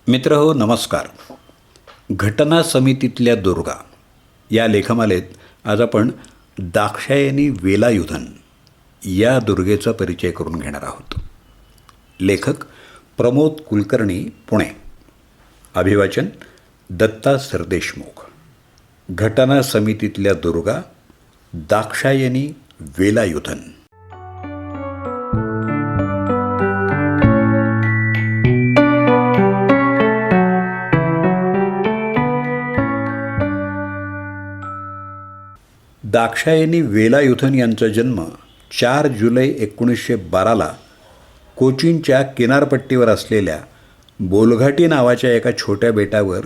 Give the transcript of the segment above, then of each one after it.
मित्रहो नमस्कार. घटना समितीतल्या दुर्गा या लेखमालेत आज आपण दाक्षायणी वेलायुधन या दुर्गेचा परिचय करून घेणार आहोत. लेखक प्रमोद कुलकर्णी, पुणे. अभिवाचन दत्ता सरदेशमुख. घटना समितीतल्या दुर्गा दाक्षायणी वेलायुधन. दाक्षायणी वेलायुधन यांचा जन्म 4 जुलै 1912ला कोचीनच्या किनारपट्टीवर असलेल्या बोलघाटी नावाच्या एका छोट्या बेटावर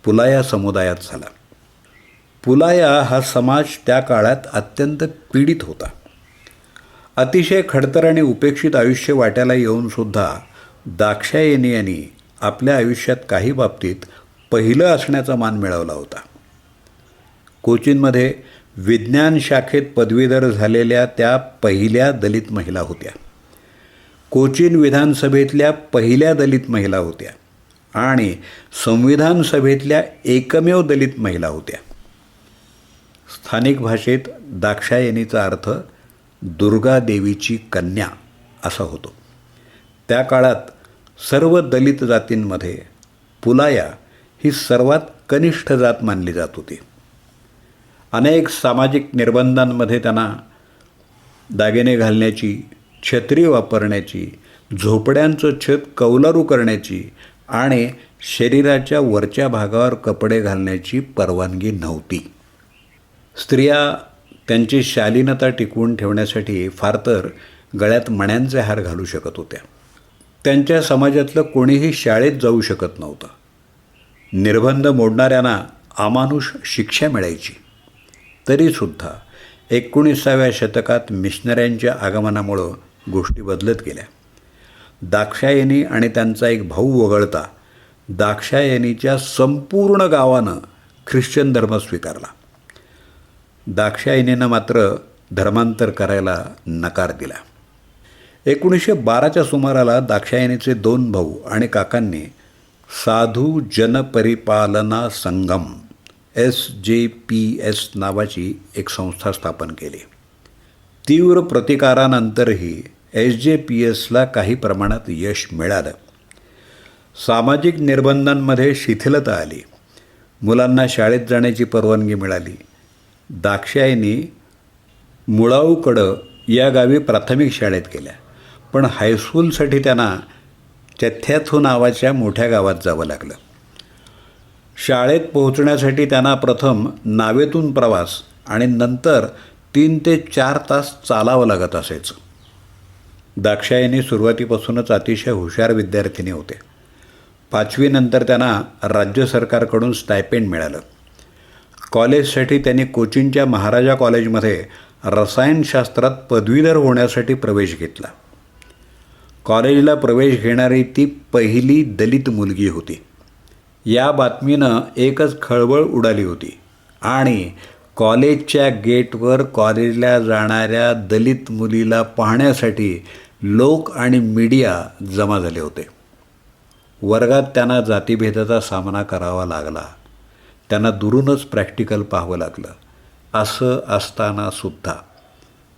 पुलाया समुदायात झाला. पुलाया हा समाज त्या काळात अत्यंत पीडित होता. अतिशय खडतर आणि उपेक्षित आयुष्य वाट्याला येऊनसुद्धा दाक्षायणी यांनी आपल्या आयुष्यात काही बाबतीत पहिलं असण्याचा मान मिळवला होता. कोचीनमध्ये विज्ञान शाखेत पदवीधर झालेल्या त्या पहिल्या दलित महिला होत्या. कोचीन विधानसभेतल्या पहिल्या दलित महिला होत्या आणि संविधान सभेतल्या एकमेव दलित महिला होत्या. स्थानिक भाषेत दाक्षायणीचा अर्थ दुर्गा देवीची कन्या असा होतो. त्या काळात सर्व दलित जातींमध्ये पुलाया ही सर्वात कनिष्ठ जात मानली जात होती. अनेक सामाजिक निर्बंधांमध्ये त्यांना दागिने घालण्याची, छत्री वापरण्याची, झोपड्यांचं छत कौलारू करण्याची आणि शरीराच्या वरच्या भागावर कपडे घालण्याची परवानगी नव्हती. स्त्रिया त्यांची शालीनता टिकवून ठेवण्यासाठी फार तर गळ्यात मण्यांचे हार घालू शकत होत्या. त्यांच्या समाजातलं कोणीही शाळेत जाऊ शकत नव्हतं. निर्बंध मोडणाऱ्यांना अमानुष शिक्षा मिळायची. तरीसुद्धा 19व्या शतकात मिशनऱ्यांच्या आगमनामुळं गोष्टी बदलत गेल्या. दाक्षायणी आणि त्यांचा एक भाऊ वगळता दाक्षायणीच्या संपूर्ण गावानं ख्रिश्चन धर्म स्वीकारला. दाक्षायणीनं मात्र धर्मांतर करायला नकार दिला. 1912च्या सुमाराला दाक्षायणीचे 2 भाऊ आणि काकांनी साधू जनपरिपालना संगम SJPS नावाची एक संस्था स्थापन केली. तीव्र प्रतिकारानंतरही SJPSला काही प्रमाणात यश मिळालं. सामाजिक निर्बंधांमध्ये शिथिलता आली. मुलांना शाळेत जाण्याची परवानगी मिळाली. दाक्षायणी मुळाऊकडं या गावी प्राथमिक शाळेत गेल्या, पण हायस्कूलसाठी त्यांना चथ्याथू नावाच्या मोठ्या गावात जावं लागलं. शाळेत पोहोचण्यासाठी त्यांना प्रथम नावेतून प्रवास आणि नंतर 3 ते 4 तास चालावं लागत असायचं. दाक्षायणी सुरुवातीपासूनच अतिशय हुशार विद्यार्थिनी होते. 5वी नंतर त्यांना राज्य सरकारकडून स्टायपेंड मिळालं. कॉलेजसाठी त्यांनी कोचीनच्या महाराजा कॉलेजमध्ये रसायनशास्त्रात पदवीधर होण्यासाठी प्रवेश घेतला. कॉलेजला प्रवेश घेणारी ती पहिली दलित मुलगी होती. या बातमीनं एकच खळबळ उडाली होती आणि कॉलेजच्या गेटवर कॉलेजला जाणाऱ्या दलित मुलीला पाहण्यासाठी लोक आणि मीडिया जमा झाले होते. वर्गात त्यांना जातीभेदाचा सामना करावा लागला. त्यांना दुरूनच प्रॅक्टिकल पाहावं लागलं. असं असतानासुद्धा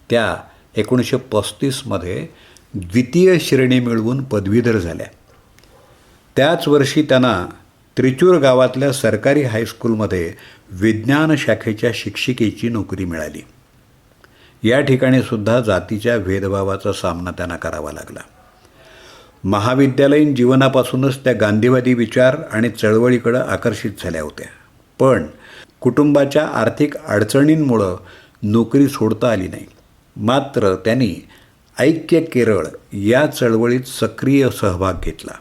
त्या 1935मध्ये द्वितीय श्रेणी मिळवून पदवीधर झाल्या. त्याच वर्षी त्यांना त्रिचूर गावातल्या सरकारी हायस्कूलमध्ये विज्ञान शाखेच्या शिक्षिकेची नोकरी मिळाली. या ठिकाणीसुद्धा जातीच्या भेदभावाचा सामना त्यांना करावा लागला. महाविद्यालयीन जीवनापासूनच त्या गांधीवादी विचार आणि चळवळीकडं आकर्षित झाल्या होत्या. पण कुटुंबाच्या आर्थिक अडचणींमुळं नोकरी सोडता आली नाही. मात्र त्यांनी ऐक्य केरळ या चळवळीत सक्रिय सहभाग घेतला.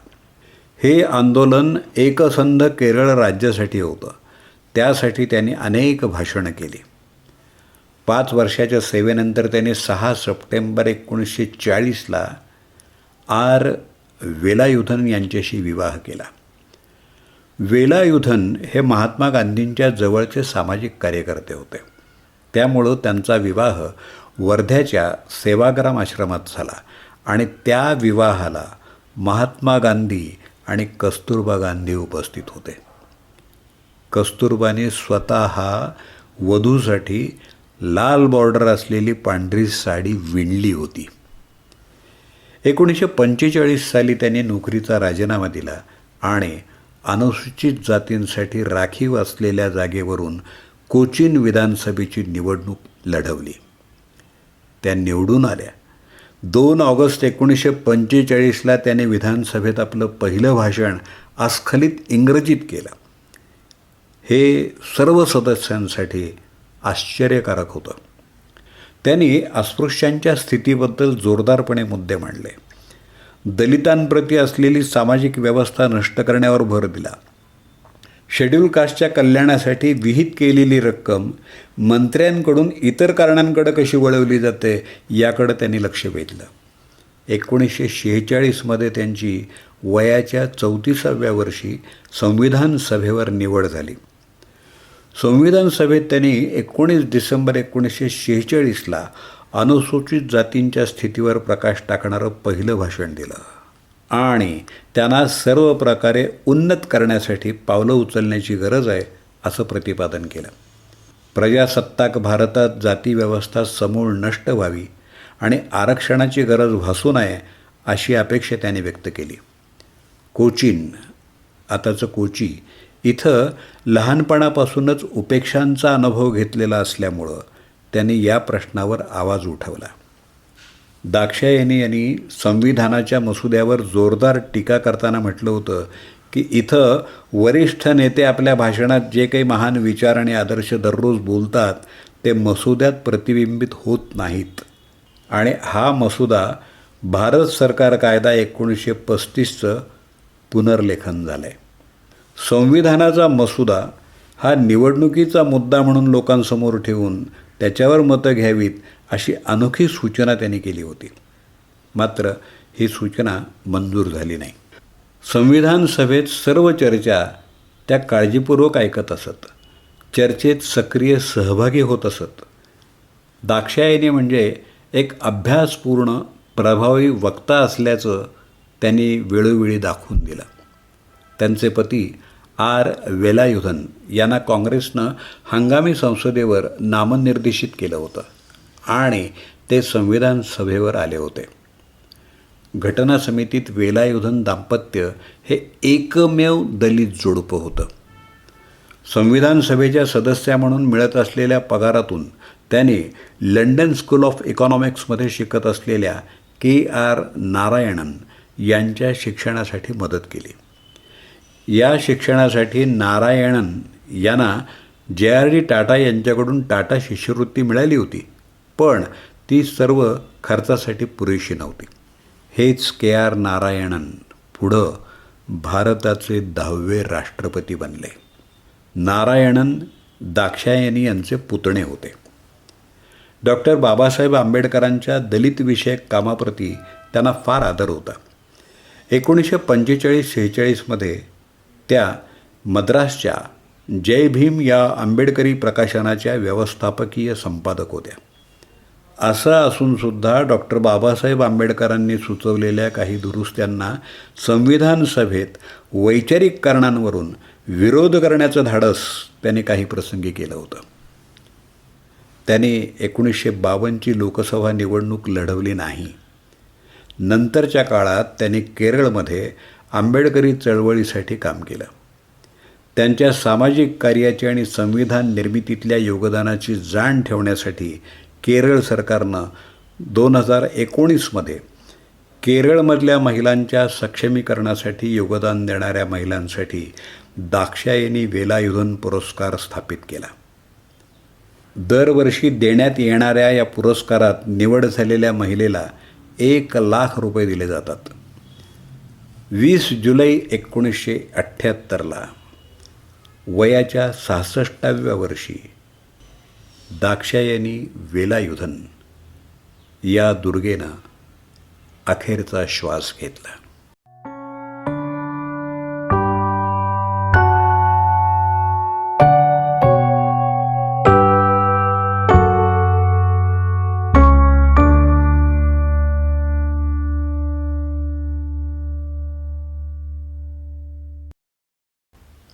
हे आंदोलन एकसंध केरळ राज्यासाठी होतं. त्यासाठी त्यांनी अनेक भाषणं केली. 5 वर्षाच्या सेवेनंतर त्यांनी 6 सप्टेंबर 1940ला R. वेलायुधन यांच्याशी विवाह केला. वेलायुधन हे महात्मा गांधींच्या जवळचे सामाजिक कार्यकर्ते होते. त्यामुळं त्यांचा विवाह वर्ध्याच्या सेवाग्राम आश्रमात झाला आणि त्या विवाहाला महात्मा गांधी आणि कस्तुरबा गांधी उपस्थित होते. कस्तुरबाने स्वतः वधूसाठी लाल बॉर्डर असलेली पांढरी साडी विणली होती. 1945 साली त्यांनी नोकरीचा राजीनामा दिला आणि अनुसूचित जातींसाठी राखीव असलेल्या जागेवरून कोचीन विधानसभेची निवडणूक लढवली. त्या निवडून आल्या. 2 ऑगस्ट 1945ला त्याने विधानसभेत आपलं पहिलं भाषण अस्खलित इंग्रजीत केलं. हे सर्व सदस्यांसाठी आश्चर्यकारक होतं. त्यांनी अस्पृश्यांच्या स्थितीबद्दल जोरदारपणे मुद्दे मांडले. दलितांप्रती असलेली सामाजिक व्यवस्था नष्ट करण्यावर भर दिला. शेड्यूल कास्टच्या कल्याणासाठी विहित केलेली रक्कम मंत्र्यांकडून इतर कारणांकडे कशी वळवली जाते याकडे त्यांनी लक्ष वेधलं. 1946मध्ये त्यांची वयाच्या 34व्या वर्षी संविधान सभेवर निवड झाली. संविधान सभेत त्यांनी 19 डिसेंबर 1946ला अनुसूचित जातींच्या स्थितीवर प्रकाश टाकणारं पहिलं भाषण दिलं आणि त्यांना सर्व प्रकारे उन्नत करण्यासाठी पावलं उचलण्याची गरज आहे असं प्रतिपादन केलं. प्रजासत्ताक भारतात जातीव्यवस्था समूळ नष्ट व्हावी आणि आरक्षणाची गरज भासू नये अशी अपेक्षा त्याने व्यक्त केली. कोचीन, आताचं कोची, इथं लहानपणापासूनच उपेक्षांचा अनुभव घेतलेला असल्यामुळं त्यांनी या प्रश्नावर आवाज उठवला. दाक्षायणी यांनी संविधानाच्या मसुद्यावर जोरदार टीका करताना म्हटलं होतं की इथं वरिष्ठ नेते आपल्या भाषणात जे काही महान विचार आणि आदर्श दररोज बोलतात ते मसुद्यात प्रतिबिंबित होत नाहीत आणि हा मसुदा भारत सरकार कायदा 1935चं पुनर्लेखन झालं आहे. संविधानाचा मसुदा हा निवडणुकीचा मुद्दा म्हणून लोकांसमोर ठेवून त्याच्यावर मतं घ्यावीत अशी अनोखी सूचना त्यांनी केली होती. मात्र ही सूचना मंजूर झाली नाही. संविधान सभेत सर्व चर्चा त्या काळजीपूर्वक ऐकत असत. चर्चेत सक्रिय सहभागी होत असत. दाक्षायणी म्हणजे एक अभ्यासपूर्ण प्रभावी वक्ता असल्याचं त्यांनी वेळोवेळी दाखवून दिलं. त्यांचे पती आर. वेलायुधन यांना काँग्रेसनं हंगामी संसदेवर नामनिर्देशित केलं होतं आणि ते संविधान सभेवर आले होते. घटना समितीत वेलायुधन दाम्पत्य हे एकमेव दलित जोडपं होतं. संविधान सभेच्या सदस्या म्हणून मिळत असलेल्या पगारातून त्यांनी लंडन स्कूल ऑफ इकॉनॉमिक्समध्ये शिकत असलेल्या KR नारायणन यांच्या शिक्षणासाठी मदत केली. या शिक्षणासाठी नारायणन यांना JRD टाटा यांच्याकडून टाटा शिष्यवृत्ती मिळाली होती, पण ती सर्व खर्चासाठी पुरेशी नव्हती. हेच KR नारायणन पुढं भारताचे 10वे राष्ट्रपती बनले. नारायणन दाक्षायणी यांचे पुतणे होते. डॉक्टर बाबासाहेब आंबेडकरांच्या दलित विषयक कामाप्रती त्यांना फार आदर होता. 1945-46मध्ये त्या मद्रासच्या जय भीम या आंबेडकरी प्रकाशनाच्या व्यवस्थापकीय संपादक होत्या. असं असूनसुद्धा डॉक्टर बाबासाहेब आंबेडकरांनी सुचवलेल्या काही दुरुस्त्यांना संविधान सभेत वैचारिक कारणांवरून विरोध करण्याचं धाडस त्यांनी काही प्रसंगी केलं होतं. त्यांनी 1952ची लोकसभा निवडणूक लढवली नाही. नंतरच्या काळात त्यांनी केरळमध्ये आंबेडकरी चळवळीसाठी काम केलं. त्यांच्या सामाजिक कार्याची आणि संविधान निर्मितीतल्या योगदानाची जाण ठेवण्यासाठी केरळ सरकारनं 2019मध्ये केरळमधल्या महिलांच्या सक्षमीकरणासाठी योगदान देणाऱ्या महिलांसाठी दाक्षायणी वेलायुधन पुरस्कार स्थापित केला. दरवर्षी देण्यात येणाऱ्या या पुरस्कारात निवड झालेल्या महिलेला 1,00,000 रुपये दिले जातात. 20 जुलै 1978ला वयाच्या 66व्या वर्षी दाक्षायणी वेलायुधन या दुर्गेनं अखेरचा श्वास घेतला.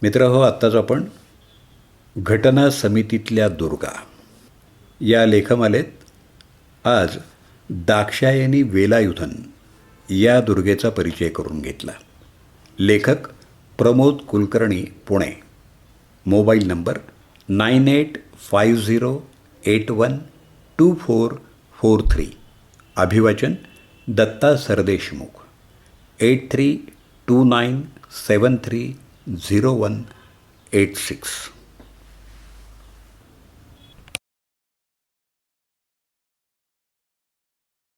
मित्रहो, आत्ताच आपण घटना समितीतल्या दुर्गा या लेखमालेत आज दाक्षायणी वेलायुधन या दुर्गेचा परिचय करून घेतला. लेखक प्रमोद कुलकर्णी, पुणे. Mobile number 9850812443. अभिवाचन दत्ता सरदेशमुख. 8329730186.